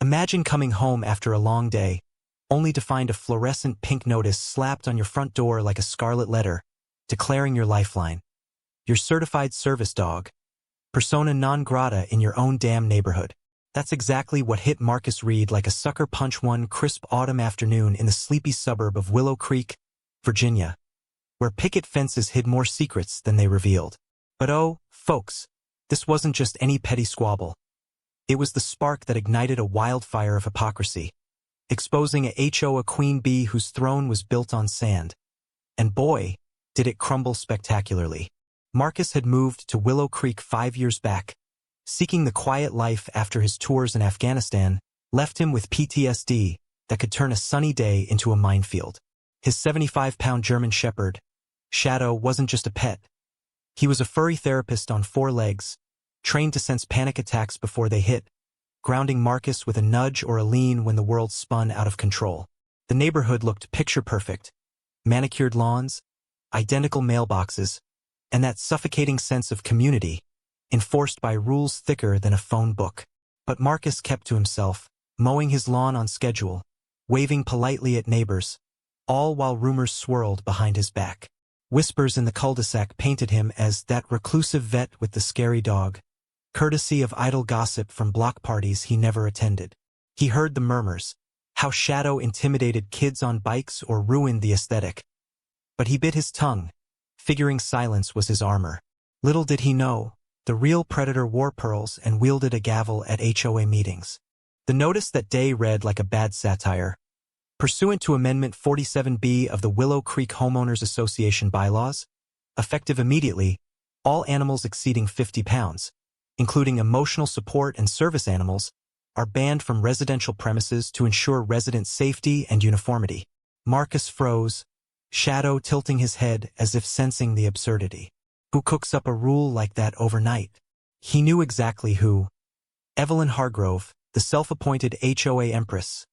Imagine coming home after a long day, only to find a fluorescent pink notice slapped on your front door like a scarlet letter, declaring your lifeline. Your certified service dog. Persona non grata in your own damn neighborhood. That's exactly what hit Marcus Reed like a sucker punch one crisp autumn afternoon in the sleepy suburb of Willow Creek, Virginia, where picket fences hid more secrets than they revealed. But oh, folks, this wasn't just any petty squabble. It was the spark that ignited a wildfire of hypocrisy, exposing a HOA queen bee whose throne was built on sand. And boy, did it crumble spectacularly. Marcus had moved to Willow Creek 5 years back, seeking the quiet life after his tours in Afghanistan left him with PTSD that could turn a sunny day into a minefield. His 75-pound German Shepherd, Shadow, wasn't just a pet. He was a furry therapist on 4 legs, trained to sense panic attacks before they hit, grounding Marcus with a nudge or a lean when the world spun out of control. The neighborhood looked picture-perfect. Manicured lawns, identical mailboxes, and that suffocating sense of community, enforced by rules thicker than a phone book. But Marcus kept to himself, mowing his lawn on schedule, waving politely at neighbors, all while rumors swirled behind his back. Whispers in the cul-de-sac painted him as that reclusive vet with the scary dog, courtesy of idle gossip from block parties he never attended. He heard the murmurs, how Shadow intimidated kids on bikes or ruined the aesthetic. But he bit his tongue, figuring silence was his armor. Little did he know, the real predator wore pearls and wielded a gavel at HOA meetings. The notice that day read like a bad satire. Pursuant to Amendment 47B of the Willow Creek Homeowners Association bylaws, effective immediately, all animals exceeding 50 pounds, including emotional support and service animals, are banned from residential premises to ensure resident safety and uniformity. Marcus froze, Shadow tilting his head as if sensing the absurdity. Who cooks up a rule like that overnight? He knew exactly who. Evelyn Hargrove, the self-appointed HOA Empress,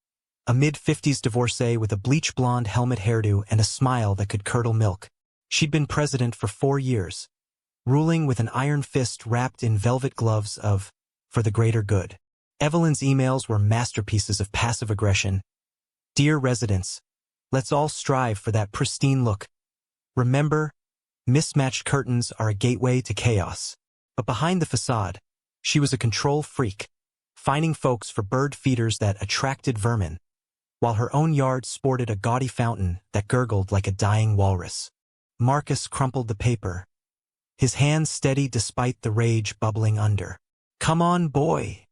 a mid-50s divorcee with a bleach-blonde helmet hairdo and a smile that could curdle milk. She'd been president for 4 years, ruling with an iron fist wrapped in velvet gloves of, for the greater good. Evelyn's emails were masterpieces of passive aggression. Dear residents, let's all strive for that pristine look. Remember, mismatched curtains are a gateway to chaos. But behind the facade, she was a control freak, finding folks for bird feeders that attracted vermin, while her own yard sported a gaudy fountain that gurgled like a dying walrus. Marcus crumpled the paper, his hands steady despite the rage bubbling under. Come on, boy,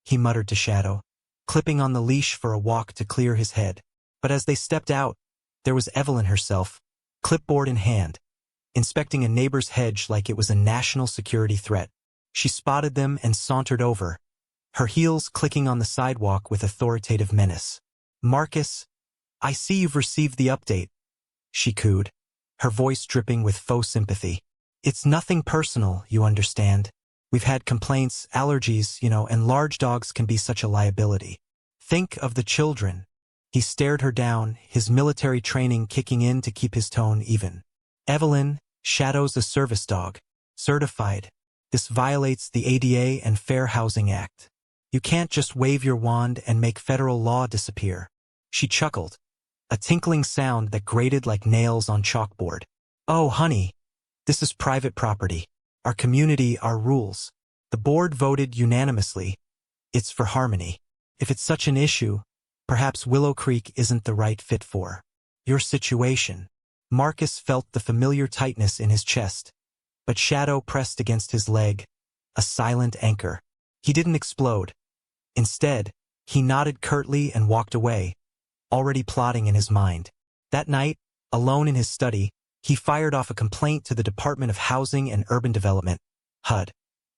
he muttered to Shadow, clipping on the leash for a walk to clear his head. But as they stepped out, there was Evelyn herself, clipboard in hand, inspecting a neighbor's hedge like it was a national security threat. She spotted them and sauntered over, her heels clicking on the sidewalk with authoritative menace. Marcus, I see you've received the update, she cooed, her voice dripping with faux sympathy. It's nothing personal, you understand. We've had complaints, allergies, and large dogs can be such a liability. Think of the children. He stared her down, his military training kicking in to keep his tone even. Evelyn, Shadow's a service dog. Certified. This violates the ADA and Fair Housing Act. You can't just wave your wand and make federal law disappear. She chuckled, a tinkling sound that grated like nails on chalkboard. Oh, honey, this is private property. Our community, our rules. The board voted unanimously. It's for harmony. If it's such an issue, perhaps Willow Creek isn't the right fit for your situation. Marcus felt the familiar tightness in his chest, but Shadow pressed against his leg, a silent anchor. He didn't explode. Instead, he nodded curtly and walked away, already plotting in his mind. That night, alone in his study, he fired off a complaint to the Department of Housing and Urban Development, HUD,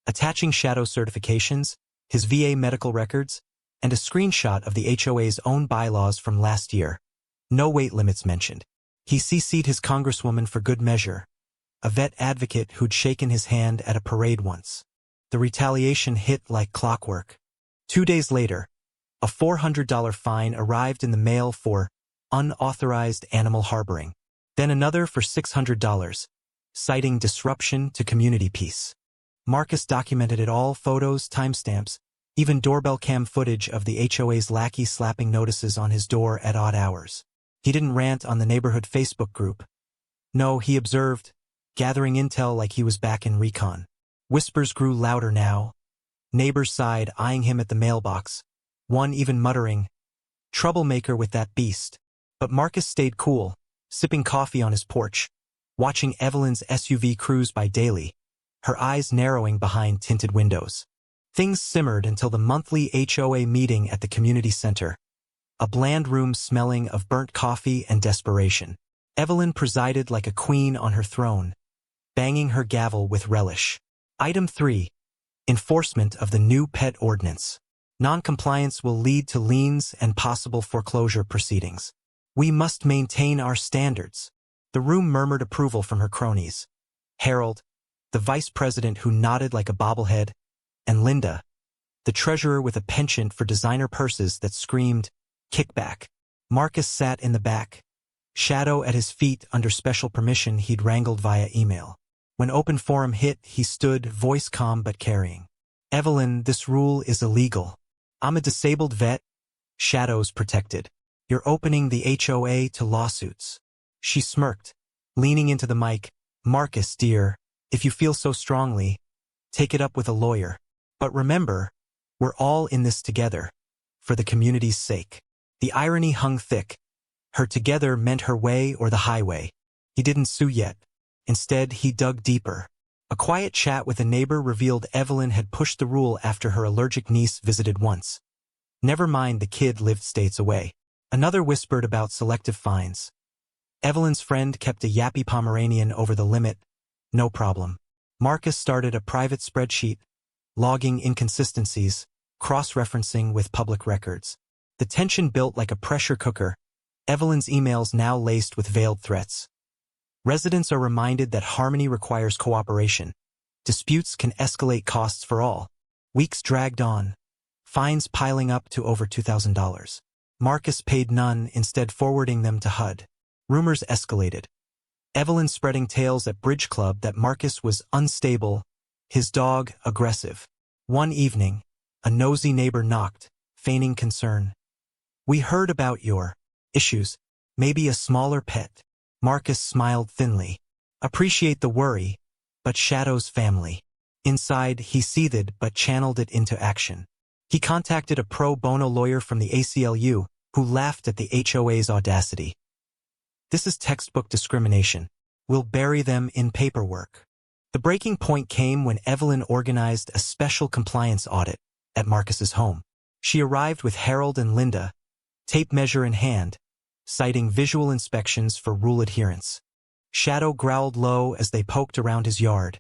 attaching Shadow certifications, his VA medical records, and a screenshot of the HOA's own bylaws from last year. No weight limits mentioned. He CC'd his congresswoman for good measure, a vet advocate who'd shaken his hand at a parade once. The retaliation hit like clockwork. 2 days later, a $400 fine arrived in the mail for unauthorized animal harboring. Then another for $600, citing disruption to community peace. Marcus documented it all, photos, timestamps, Even doorbell cam footage of the HOA's lackey slapping notices on his door at odd hours. He didn't rant on the neighborhood Facebook group. No, he observed, gathering intel like he was back in recon. Whispers grew louder now. Neighbors sighed, eyeing him at the mailbox, one even muttering, "Troublemaker with that beast." But Marcus stayed cool, sipping coffee on his porch, watching Evelyn's SUV cruise by daily, her eyes narrowing behind tinted windows. Things simmered until the monthly HOA meeting at the community center, a bland room smelling of burnt coffee and desperation. Evelyn presided like a queen on her throne, banging her gavel with relish. Item 3. Enforcement of the new pet ordinance. Non-compliance will lead to liens and possible foreclosure proceedings. We must maintain our standards. The room murmured approval from her cronies. Harold, the vice president who nodded like a bobblehead, and Linda, the treasurer with a penchant for designer purses that screamed, "Kickback." Marcus sat in the back, shadow at his feet under special permission he'd wrangled via email. When open forum hit, he stood, voice calm but carrying. "Evelyn, this rule is illegal. I'm a disabled vet. Shadows protected. You're opening the HOA to lawsuits." She smirked, leaning into the mic. "Marcus, dear, if you feel so strongly, take it up with a lawyer. But remember, we're all in this together, for the community's sake." The irony hung thick. Her together meant her way or the highway. He didn't sue yet. Instead, he dug deeper. A quiet chat with a neighbor revealed Evelyn had pushed the rule after her allergic niece visited once. Never mind, the kid lived states away. Another whispered about selective fines. Evelyn's friend kept a yappy Pomeranian over the limit. No problem. Marcus started a private spreadsheet, logging inconsistencies, cross-referencing with public records. The tension built like a pressure cooker, Evelyn's emails now laced with veiled threats. Residents are reminded that harmony requires cooperation. Disputes can escalate costs for all. Weeks dragged on, fines piling up to over $2,000. Marcus paid none, instead forwarding them to HUD. Rumors escalated. Evelyn spreading tales at Bridge Club that Marcus was unstable, his dog aggressive. One evening, a nosy neighbor knocked, feigning concern. "We heard about your issues. Maybe a smaller pet." Marcus smiled thinly. "Appreciate the worry, but Shadow's family." Inside, he seethed but channeled it into action. He contacted a pro bono lawyer from the ACLU, who laughed at the HOA's audacity. "This is textbook discrimination. We'll bury them in paperwork." The breaking point came when Evelyn organized a special compliance audit at Marcus's home. She arrived with Harold and Linda, tape measure in hand, citing visual inspections for rule adherence. Shadow growled low as they poked around his yard,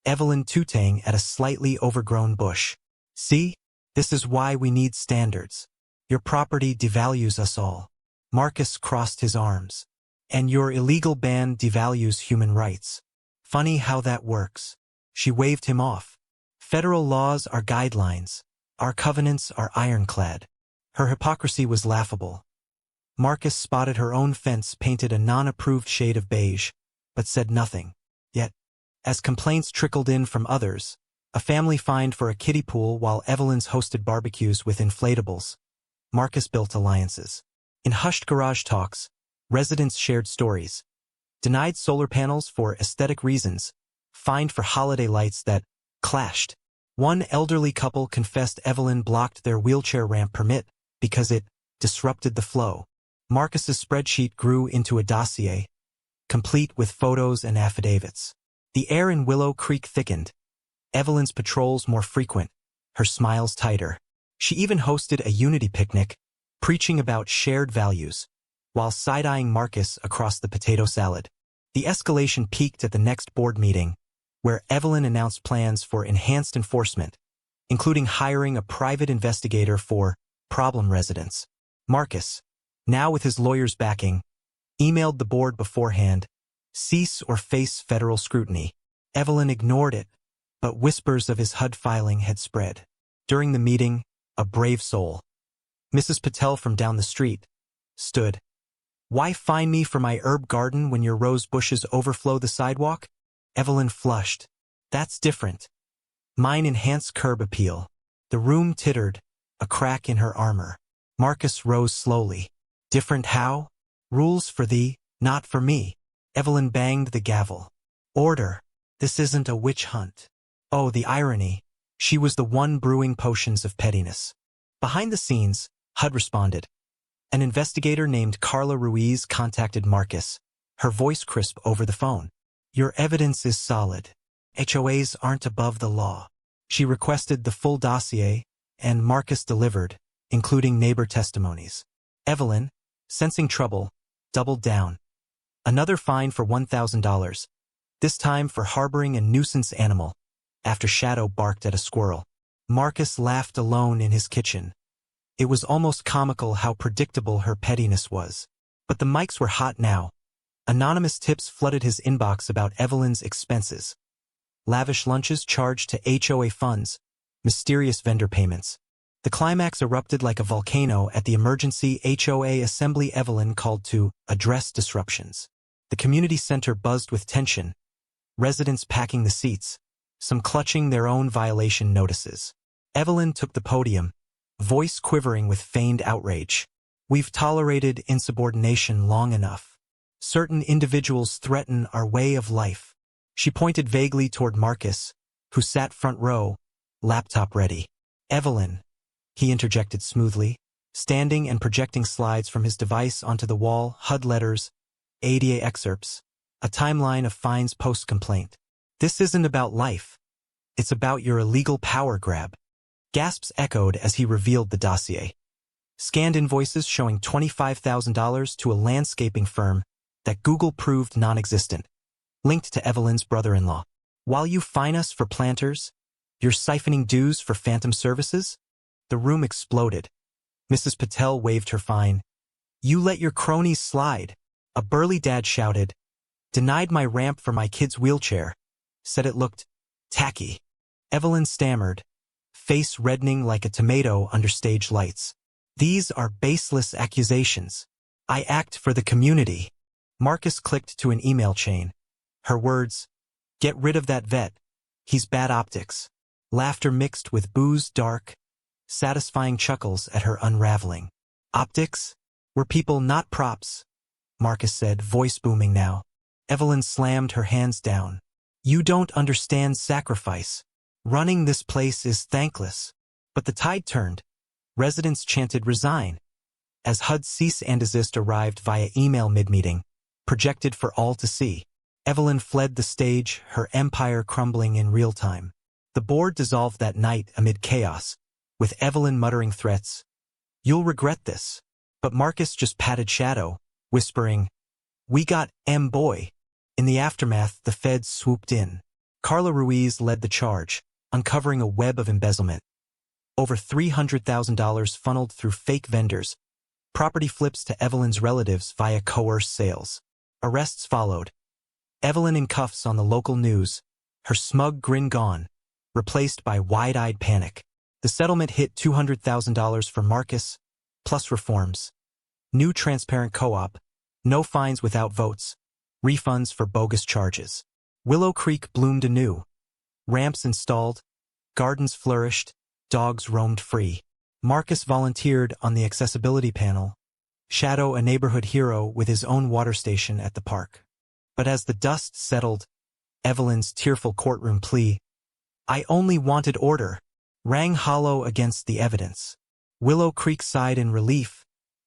Evelyn tooting at a slightly overgrown bush. "See? This is why we need standards. Your property devalues us all." Marcus crossed his arms. "And your illegal ban devalues human rights. Funny how that works." She waved him off. "Federal laws are guidelines. Our covenants are ironclad." Her hypocrisy was laughable. Marcus spotted her own fence painted a non-approved shade of beige, but said nothing. Yet, as complaints trickled in from others, a family fined for a kiddie pool while Evelyn's hosted barbecues with inflatables, Marcus built alliances. In hushed garage talks, residents shared stories. Denied solar panels for aesthetic reasons, fined for holiday lights that clashed. One elderly couple confessed Evelyn blocked their wheelchair ramp permit because it disrupted the flow. Marcus's spreadsheet grew into a dossier, complete with photos and affidavits. The air in Willow Creek thickened. Evelyn's patrols more frequent, her smiles tighter. She even hosted a unity picnic, preaching about shared values, while side-eyeing Marcus across the potato salad. The escalation peaked at the next board meeting, where Evelyn announced plans for enhanced enforcement, including hiring a private investigator for problem residents. Marcus, now with his lawyer's backing, emailed the board beforehand, "Cease or face federal scrutiny." Evelyn ignored it, but whispers of his HUD filing had spread. During the meeting, a brave soul, Mrs. Patel from down the street, stood. "Why fine me for my herb garden when your rose bushes overflow the sidewalk?" Evelyn flushed. "That's different. Mine enhance curb appeal." The room tittered, a crack in her armor. Marcus rose slowly. Different how? Rules for thee, not for me. Evelyn banged the gavel. Order. This isn't a witch hunt. Oh, the irony. She was the one brewing potions of pettiness. Behind the scenes, HUD responded. An investigator named Carla Ruiz contacted Marcus, her voice crisp over the phone. Your evidence is solid. HOAs aren't above the law. She requested the full dossier, and Marcus delivered, including neighbor testimonies. Evelyn, sensing trouble, doubled down. Another fine for $1,000, this time for harboring a nuisance animal, after Shadow barked at a squirrel. Marcus laughed alone in his kitchen. It was almost comical how predictable her pettiness was. But the mics were hot now. Anonymous tips flooded his inbox about Evelyn's expenses. Lavish lunches charged to HOA funds, mysterious vendor payments. The climax erupted like a volcano at the emergency HOA assembly Evelyn called to address disruptions. The community center buzzed with tension, residents packing the seats, some clutching their own violation notices. Evelyn took the podium, voice quivering with feigned outrage. We've tolerated insubordination long enough. Certain individuals threaten our way of life. She pointed vaguely toward Marcus, who sat front row, laptop ready. Evelyn, he interjected smoothly, standing and projecting slides from his device onto the wall, HUD letters, ADA excerpts, a timeline of fines post-complaint. This isn't about life. It's about your illegal power grab. Gasps echoed as he revealed the dossier. Scanned invoices showing $25,000 to a landscaping firm that Google proved non-existent, linked to Evelyn's brother-in-law. While you fine us for planters, you're siphoning dues for phantom services? The room exploded. Mrs. Patel waved her fine. You let your cronies slide. A burly dad shouted. Denied my ramp for my kid's wheelchair. Said it looked tacky. Evelyn stammered, face reddening like a tomato under stage lights. These are baseless accusations. I act for the community. Marcus clicked to an email chain. Her words, get rid of that vet. He's bad optics. Laughter mixed with booze, dark, satisfying chuckles at her unraveling. Optics? We're people, not props, Marcus said, voice booming now. Evelyn slammed her hands down. You don't understand sacrifice. Running this place is thankless. But the tide turned. Residents chanted resign. As HUD's cease and desist arrived via email mid-meeting, projected for all to see, Evelyn fled the stage, her empire crumbling in real time. The board dissolved that night amid chaos, with Evelyn muttering threats. You'll regret this. But Marcus just patted Shadow, whispering, we got boy. In the aftermath, the feds swooped in. Carla Ruiz led the charge, uncovering a web of embezzlement. Over $300,000 funneled through fake vendors, property flips to Evelyn's relatives via coerced sales. Arrests followed. Evelyn in cuffs on the local news, her smug grin gone, replaced by wide-eyed panic. The settlement hit $200,000 for Marcus, plus reforms. New transparent co-op, no fines without votes, refunds for bogus charges. Willow Creek bloomed anew. Ramps installed, gardens flourished, dogs roamed free. Marcus volunteered on the accessibility panel, Shadow a neighborhood hero with his own water station at the park. But as the dust settled, Evelyn's tearful courtroom plea, I only wanted order, rang hollow against the evidence. Willow Creek sighed in relief,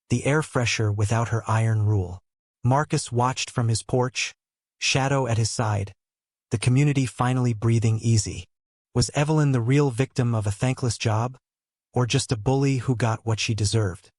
the air fresher without her iron rule. Marcus watched from his porch, Shadow at his side, the community finally breathing easy. Was Evelyn the real victim of a thankless job, or just a bully who got what she deserved?